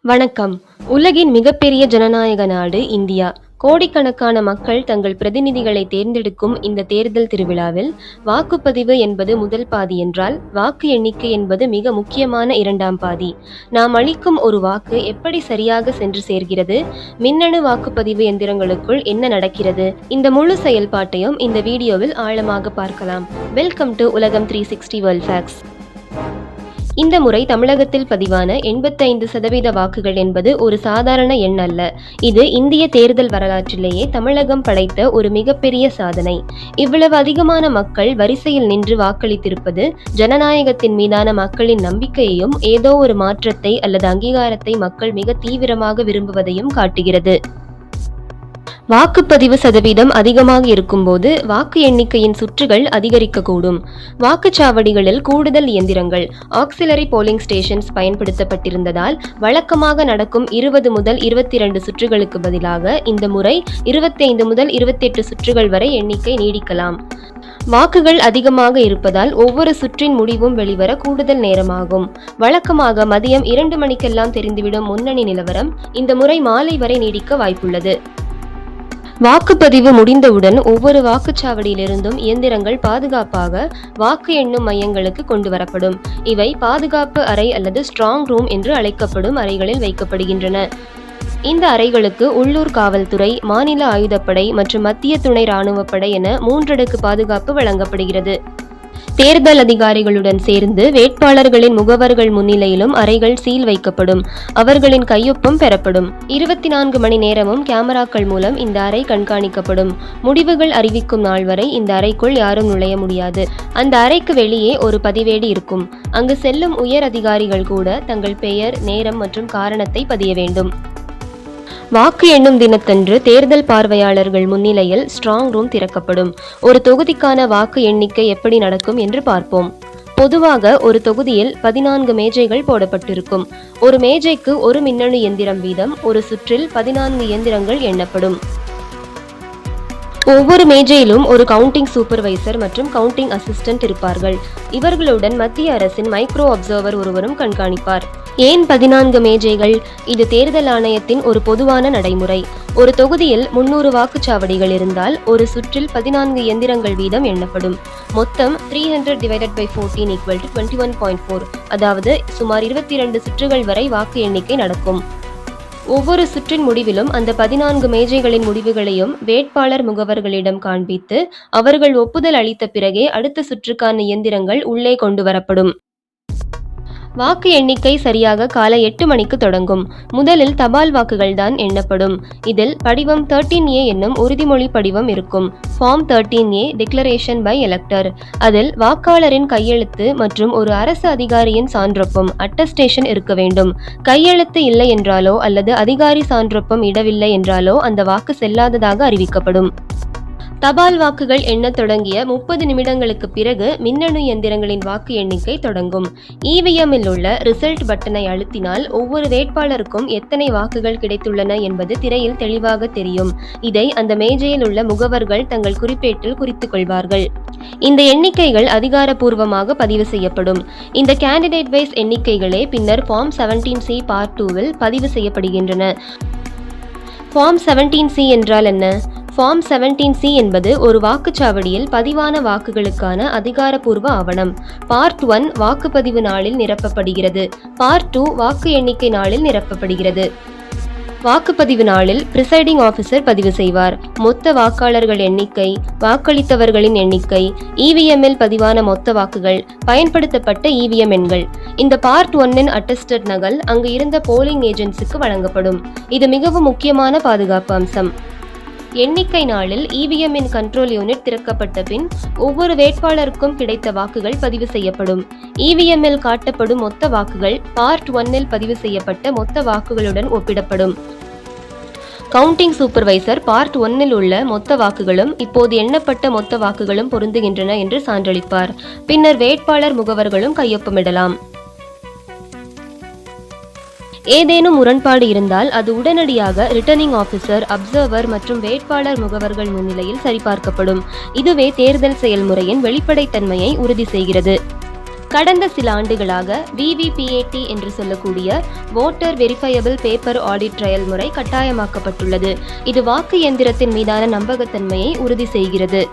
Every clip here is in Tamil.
வணக்கம். உலகின் மிகப்பெரிய ஜனநாயக நாடு இந்தியா. கோடிக்கணக்கான மக்கள் தங்கள் பிரதிநிதிகளை தேர்ந்தெடுக்கும் இந்த தேர்தல் திருவிழாவில் வாக்குப்பதிவு என்பது முதல் பாதி என்றால், வாக்கு எண்ணிக்கை என்பது மிக முக்கியமான இரண்டாம் பாதி. நாம் அளிக்கும் ஒரு வாக்கு எப்படி சரியாக சென்று சேர்கிறது? மின்னணு வாக்குப்பதிவு எந்திரங்களுக்குள் என்ன நடக்கிறது? இந்த முழு செயல்பாட்டையும் இந்த வீடியோவில் ஆழமாக பார்க்கலாம். வெல்கம் டு உலகம் 360 வேர்ல்ட் ஃபேக்ட்ஸ். இந்த முறை தமிழகத்தில் பதிவான 85% வாக்குகள் என்பது ஒரு சாதாரண எண் அல்ல. இது இந்திய தேர்தல் வரலாற்றிலேயே தமிழகம் படைத்த ஒரு மிகப்பெரிய சாதனை. இவ்வளவு அதிகமான மக்கள் வரிசையில் நின்று வாக்களித்திருப்பது ஜனநாயகத்தின் மீதான மக்களின் நம்பிக்கையையும் ஏதோ ஒரு மாற்றத்தை அல்லது அங்கீகாரத்தை மக்கள் மிக தீவிரமாக விரும்புவதையும் காட்டுகிறது. வாக்குப்பதிவு சதவீதம் அதிகமாக இருக்கும்போது வாக்கு எண்ணிக்கையின் சுற்றுகள் அதிகரிக்கக்கூடும். வாக்குச்சாவடிகளில் கூடுதல் இயந்திரங்கள் ஆக்சிலரி போலிங் ஸ்டேஷன்ஸ் பயன்படுத்தப்பட்டிருந்ததால் வழக்கமாக நடக்கும் 20 முதல் 22 சுற்றுகளுக்கு பதிலாக இந்த முறை 25 முதல் 28 சுற்றுகள் வரை எண்ணிக்கை நீடிக்கலாம். வாக்குகள் அதிகமாக இருப்பதால் ஒவ்வொரு சுற்றின் முடிவும் வெளிவர கூடுதல் நேரமாகும். வழக்கமாக மதியம் 2 மணிக்கெல்லாம் தெரிந்துவிடும் முன்னணி நிலவரம் இந்த முறை மாலை வரை நீடிக்க வாய்ப்புள்ளது. வாக்குப்பதிவு முடிந்தவுடன் ஒவ்வொரு வாக்குச்சாவடியிலிருந்தும் இயந்திரங்கள் பாதுகாப்பாக வாக்கு எண்ணும் மையங்களுக்கு கொண்டு வரப்படும். இவை பாதுகாப்பு அறை அல்லது ஸ்ட்ராங் ரூம் என்று அழைக்கப்படும் அறைகளில் வைக்கப்படுகின்றன. இந்த அறைகளுக்கு உள்ளூர் காவல்துறை, மாநில ஆயுதப்படை மற்றும் மத்திய துணை இராணுவப்படை என 3 அடுக்கு பாதுகாப்பு வழங்கப்படுகிறது. தேர்தல் அதிகாரிகளுடன் சேர்ந்து வேட்பாளர்களின் முகவர்கள் முன்னிலையிலும் அறைகள் சீல் வைக்கப்படும். அவர்களின் கையொப்பம் பெறப்படும். 24 மணி நேரமும் கேமராக்கள் மூலம் இந்த அறை கண்காணிக்கப்படும். முடிவுகள் அறிவிக்கும் நாள் வரை இந்த அறைக்குள் யாரும் நுழைய முடியாது. அந்த அறைக்கு வெளியே ஒரு பதிவேடு இருக்கும். அங்கு செல்லும் உயர் அதிகாரிகள் கூட தங்கள் பெயர், நேரம் மற்றும் காரணத்தை பதிய வேண்டும். வாக்கு எண்ணும் தினத்தன்று தேர்தல் பார்வையாளர்கள் முன்னிலையில் ஸ்ட்ராங் ரூம் திறக்கப்படும். ஒரு தொகுதிக்கான வாக்கு எண்ணிக்கை எப்படி நடக்கும் என்று பார்ப்போம். பொதுவாக ஒரு தொகுதியில் 14 மேஜைகள் போடப்பட்டிருக்கும். ஒரு மேஜைக்கு ஒரு மின்னணு எந்திரம் வீதம். ஒரு சுற்றில் 14 இயந்திரங்கள் எண்ணப்படும். ஒவ்வொரு மேஜையிலும் ஒரு கவுண்டிங் சூப்பர்வைசர் மற்றும் கவுண்டிங் அசிஸ்டன்ட் இருப்பார்கள். இவர்களுடன் மத்திய அரசின் மைக்ரோ அப்சர்வர் ஒருவரும் கண்காணிப்பார். ஏன் 14 மேஜைகள்? இது தேர்தல் ஆணையத்தின் ஒரு பொதுவான நடைமுறை. ஒரு தொகுதியில் 300 வாக்குச்சாவடிகள் இருந்தால் ஒரு சுற்றில் 14 இயந்திரங்கள் வீதம் எண்ணப்படும். மொத்தம் 300/14 = 21.4, அதாவது சுமார் 22 சுற்றுகள் வரை வாக்கு எண்ணிக்கை நடக்கும். ஒவ்வொரு சுற்றின் முடிவிலும் அந்த 14 மேஜைகளின் முடிவுகளையும் வேட்பாளர் முகவர்களிடம் காண்பித்து அவர்கள் ஒப்புதல் அளித்த பிறகே அடுத்த சுற்றுக்கான இயந்திரங்கள் உள்ளே கொண்டு வரப்படும். வாக்கு எண்ணிக்கை சரியாக காலை 8 மணிக்கு தொடங்கும். முதலில் தபால் வாக்குகள் தான் எண்ணப்படும். இதில் படிவம் 13A என்னும் உறுதிமொழி படிவம் இருக்கும். Form 13A declaration by elector. அதில் வாக்காளரின் கையெழுத்து மற்றும் ஒரு அரசு அதிகாரியின் சான்றொப்பம் அட்டஸ்டேஷன் இருக்க வேண்டும். கையெழுத்து இல்லை என்றாலோ அல்லது அதிகாரி சான்றொப்பம் இடவில்லை என்றாலோ அந்த வாக்கு செல்லாததாக அறிவிக்கப்படும். தபால் வாக்குகள் எண்ணத் தொடங்கிய 30 நிமிடங்களுக்கு பிறகு மின்னணு எந்திரங்களின் வாக்கு எண்ணிக்கை தொடங்கும். EVM-இல் உள்ள ரிசல்ட் பட்டனை அழுத்தினால் ஒவ்வொரு வேட்பாளருக்கும் எத்தனை வாக்குகள் கிடைத்துள்ளன என்பது திரையில் தெளிவாக தெரியும். இதை அந்த மேஜையில் உள்ள முகவர்கள் தங்கள் குறிப்பேட்டில் குறித்துக் கொள்வார்கள். இந்த எண்ணிக்கைகள் அதிகாரப்பூர்வமாக பதிவு செய்யப்படும். இந்த கேண்டிடேட் வைஸ் எண்ணிக்கைகளே பின்னர் ஃபார்ம் 17C பார்ட் 2-ல் பதிவு செய்யப்படுகின்றன. ஃபார்ம் 17C என்றால் என்ன? ஃபார்ம் 17C என்பது ஒரு வாக்குச்சாவடியில் பதிவான வாக்குகளுக்கான அதிகாரப்பூர்வ ஆவணம். பார்ட் 1 வாக்குப்பதிவு நாளில் நிரப்பப்படுகிறது. பார்ட் 2 வாக்கு எண்ணிக்கை நாளில் நிரப்பப்படுகிறது. வாக்குப்பதிவு நாளில் பிரிசைடிங் ஆஃபீஸர் பதிவு செய்வார். மொத்த வாக்காளர்கள் எண்ணிக்கை, வாக்களித்தவர்களின் எண்ணிக்கை, EVM-இல் பதிவான மொத்த வாக்குகள், பயன்படுத்தப்பட்ட EVM எண்கள். இந்த பார்ட் 1-இன் அட்டஸ்டட் நகல் அங்கு இருந்த போலிங் ஏஜென்ட்ஸுக்கு வழங்கப்படும். இது மிகவும் முக்கியமான பாதுகாப்பு அம்சம். எண்ணிக்கை நாளில் EVM-இன் கண்ட்ரோல் யூனிட் திறக்கப்பட்ட பின் ஒவ்வொரு வேட்பாளருக்கும் கிடைத்த வாக்குகள் பதிவு செய்யப்படும். EVM-இல் காட்டப்படும் மொத்த வாக்குகள் பார்ட் 1-இல் பதிவு செய்யப்பட்ட மொத்த வாக்குகளுடன் ஒப்பிடப்படும். கவுண்டிங் சூப்பர்வைசர் பார்ட் 1-இல் உள்ள மொத்த வாக்குகளும் இப்போது எண்ணப்பட்ட மொத்த வாக்குகளும் பொருந்துகின்றன என்று சான்றளிப்பார். பின்னர் வேட்பாளர் முகவர்களும் கையொப்பமிடலாம். ஏதேனும் முரண்பாடு இருந்தால் அது உடனடியாக ரிட்டர்னிங் ஆஃபீஸர், அப்சர்வர் மற்றும் வேட்பாளர் முகவர்கள் முன்னிலையில் சரிபார்க்கப்படும். இதுவே தேர்தல் செயல்முறையின் வெளிப்படைத்தன்மையை உறுதி செய்கிறது. கடந்த சில ஆண்டுகளாக VVPAT என்று சொல்லக்கூடிய voter verifiable paper audit trail முறை கட்டாயமாக்கப்பட்டுள்ளது. இது வாக்கு இயந்திரத்தின் மீதான நம்பகத்தன்மையை உறுதி செய்கிறது.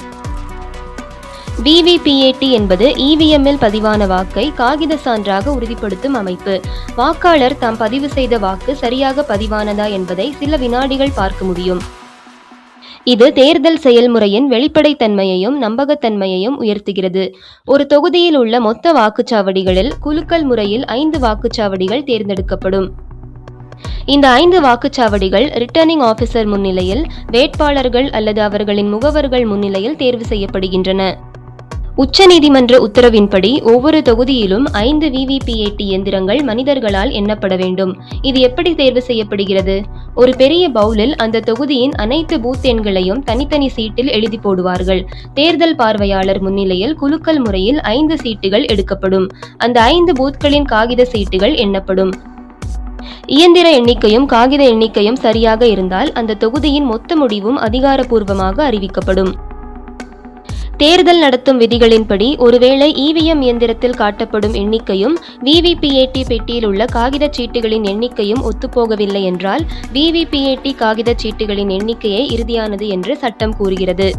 VVPAT என்பது EVM-இல் பதிவான வாக்கை காகித சான்றாக உறுதிப்படுத்தும் அமைப்பு. வாக்காளர் தாம் பதிவு செய்த வாக்கு சரியாக பதிவானதா என்பதை சில வினாடிகள் பார்க்க முடியும். இது தேர்தல் செயல்முறையின் வெளிப்படைத்தன்மையையும் நம்பகத்தன்மையையும் உயர்த்துகிறது. ஒரு தொகுதியில் உள்ள மொத்த வாக்குச்சாவடிகளில் குலுக்கல் முறையில் 5 வாக்குச்சாவடிகள் தேர்ந்தெடுக்கப்படும். இந்த 5 வாக்குச்சாவடிகள் ரிட்டர்னிங் ஆபிசர் முன்னிலையில், வேட்பாளர்கள் அல்லது அவர்களின் முகவர்கள் முன்னிலையில் தேர்வு செய்யப்படுகின்றன. உச்சநீதிமன்ற உத்தரவின்படி ஒவ்வொரு தொகுதியிலும் 5 VVPAT இயந்திரங்கள் மனிதர்களால் எண்ணப்பட வேண்டும். இது எப்படி தேர்வு செய்யப்படுகிறது? ஒரு பெரிய பவுலில் அந்த தொகுதியின் அனைத்து பூத் எண்களையும் தனித்தனி சீட்டில் எழுதி போடுவார்கள். தேர்தல் பார்வையாளர் முன்னிலையில் குலுக்கல் முறையில் 5 சீட்டுகள் எடுக்கப்படும். அந்த 5 பூத்களின் காகித சீட்டுகள் எண்ணப்படும். இயந்திர எண்ணிக்கையும் காகித எண்ணிக்கையும் சரியாக இருந்தால் அந்த தொகுதியின் மொத்த முடிவும் அதிகாரப்பூர்வமாக அறிவிக்கப்படும். தேர்தல் நடத்தும் விதிகளின்படி ஒருவேளை EVM இயந்திரத்தில் காட்டப்படும் எண்ணிக்கையும் VVPAT பெட்டியில் உள்ள காகித சீட்டுகளின் எண்ணிக்கையும் ஒத்துப்போகவில்லை என்றால் VVPAT காகித சீட்டுகளின் எண்ணிக்கையே இறுதியானது என்று சட்டம் கூறுகிறது.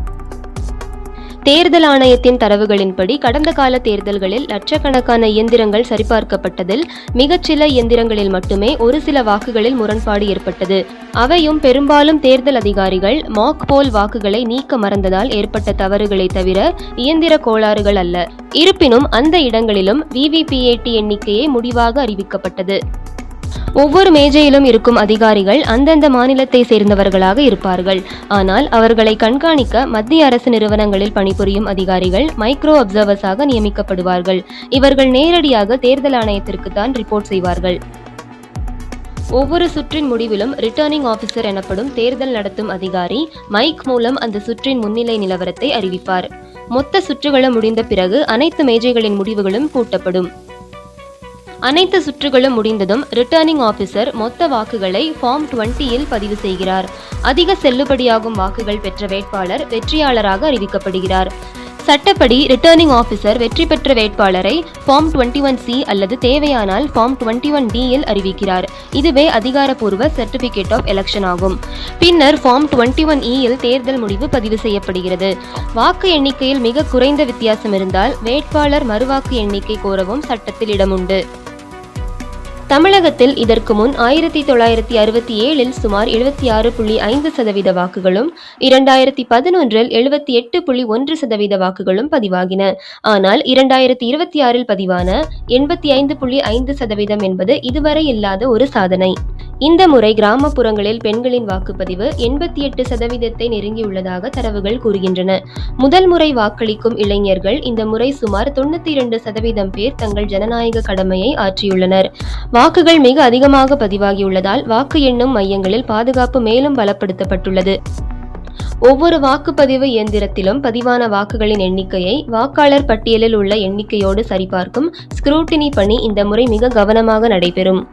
தேர்தல் ஆணையத்தின் தரவுகளின்படி கடந்த கால தேர்தல்களில் லட்சக்கணக்கான இயந்திரங்கள் சரிபார்க்கப்பட்டதில் மிகச்சில இயந்திரங்களில் மட்டுமே ஒரு சில வாக்குகளில் முரண்பாடு ஏற்பட்டது. அவையும் பெரும்பாலும் தேர்தல் அதிகாரிகள் மாக் போல் வாக்குகளை நீக்க மறந்ததால் ஏற்பட்ட தவறுகளை தவிர இயந்திர கோளாறுகள் அல்ல. இருப்பினும் அந்த இடங்களிலும் VVPAT எண்ணிக்கையே முடிவாக அறிவிக்கப்பட்டது. ஒவ்வொரு மேஜையிலும் இருக்கும் அதிகாரிகள் அந்தந்த மாநிலத்தை சேர்ந்தவர்களாக இருப்பார்கள். ஆனால் அவர்களை கண்காணிக்க மத்திய அரசு நிறுவனங்களில் பணிபுரியும் அதிகாரிகள் மைக்ரோ அப்சர்வர்ஸாக நியமிக்கப்படுவார்கள். இவர்கள் நேரடியாக தேர்தல் ஆணையத்திற்கு தான் ரிப்போர்ட் செய்வார்கள். ஒவ்வொரு சுற்றின் முடிவிலும் ரிட்டர்னிங் ஆபிசர் எனப்படும் தேர்தல் நடத்தும் அதிகாரி மைக் மூலம் அந்த சுற்றின் முன்னிலை நிலவரத்தை அறிவிப்பார். மொத்த சுற்றுகளும் முடிந்த பிறகு அனைத்து மேஜைகளின் முடிவுகளும் கூட்டப்படும். அனைத்து சுற்றுகளும் முடிந்ததும் ரிட்டர்னிங் ஆபிசர் மொத்த வாக்குகளை ஃபார்ம் 20-இல் பதிவு செய்கிறார். அதிக செல்லுபடியாகும் வாக்குகள் பெற்ற வேட்பாளர் வெற்றியாளராக அறிவிக்கப்படுகிறார். சட்டப்படி ரிட்டர்னிங் ஆபிசர் வெற்றி பெற்ற வேட்பாளரை ஃபார்ம் 21C அல்லது தேவையானால் ஃபார்ம் 21D-இல் அறிவிக்கிறார். இதுவே அதிகாரப்பூர்வ சர்டிபிகேட் ஆஃப் எலெக்ஷன் ஆகும். பின்னர் ஃபார்ம் 21E-இல் தேர்தல் முடிவு பதிவு செய்யப்படுகிறது. வாக்கு எண்ணிக்கையில் மிக குறைந்த வித்தியாசம் இருந்தால் வேட்பாளர் மறுவாக்கு எண்ணிக்கை கோரவும் சட்டத்தில் இடமுண்டு. தமிழகத்தில் இதற்கு முன் 1967இல் சுமார் 76.5% வாக்குகளும் 2011இல் 78.1% வாக்குகளும் பதிவாகின. ஆனால் 2026இல் பதிவான 85.5% என்பது இதுவரை இல்லாத ஒரு சாதனை. இந்த முறை கிராமப்புறங்களில் பெண்களின் வாக்குப்பதிவு 88% நெருங்கியுள்ளதாக தரவுகள் கூறுகின்றன. முதல் முறை வாக்களிக்கும் இளைஞர்கள் இந்த முறை சுமார் 92% பேர் தங்கள் ஜனநாயக கடமையை ஆற்றியுள்ளனர். வாக்குகள் மிக அதிகமாக பதிவாகியுள்ளதால் வாக்கு எண்ணும் மையங்களில் பாதுகாப்பு மேலும் பலப்படுத்தப்பட்டுள்ளது. ஒவ்வொரு வாக்குப்பதிவு இயந்திரத்திலும் பதிவான வாக்குகளின் எண்ணிக்கையை வாக்காளர் பட்டியலில் உள்ள எண்ணிக்கையோடு சரிபார்க்கும் ஸ்க்ரூட்டினி பணி இந்த முறை மிக கவனமாக நடைபெறும்.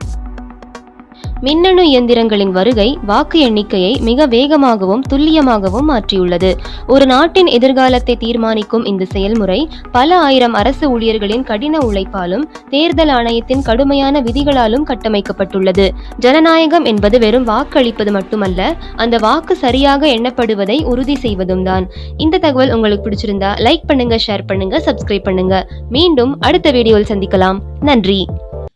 மின்னணு இயந்திரங்களின் வருகை வாக்கு எண்ணிக்கையை மிக வேகமாகவும் துல்லியமாகவும் மாற்றியுள்ளது. ஒரு நாட்டின் எதிர்காலத்தை தீர்மானிக்கும் இந்த செயல்முறை பல ஆயிரம் அரசு ஊழியர்களின் கடின உழைப்பாலும் தேர்தல் ஆணையத்தின் கடுமையான விதிகளாலும் கட்டமைக்கப்பட்டுள்ளது. ஜனநாயகம் என்பது வெறும் வாக்களிப்பது மட்டுமல்ல, அந்த வாக்கு சரியாக எண்ணப்படுவதை உறுதி செய்வதும் தான். இந்த தகவல் உங்களுக்கு பிடிச்சிருந்தா லைக் பண்ணுங்க, ஷேர் பண்ணுங்க, சப்ஸ்கிரைப் பண்ணுங்க. மீண்டும் அடுத்த வீடியோவில் சந்திக்கலாம். நன்றி.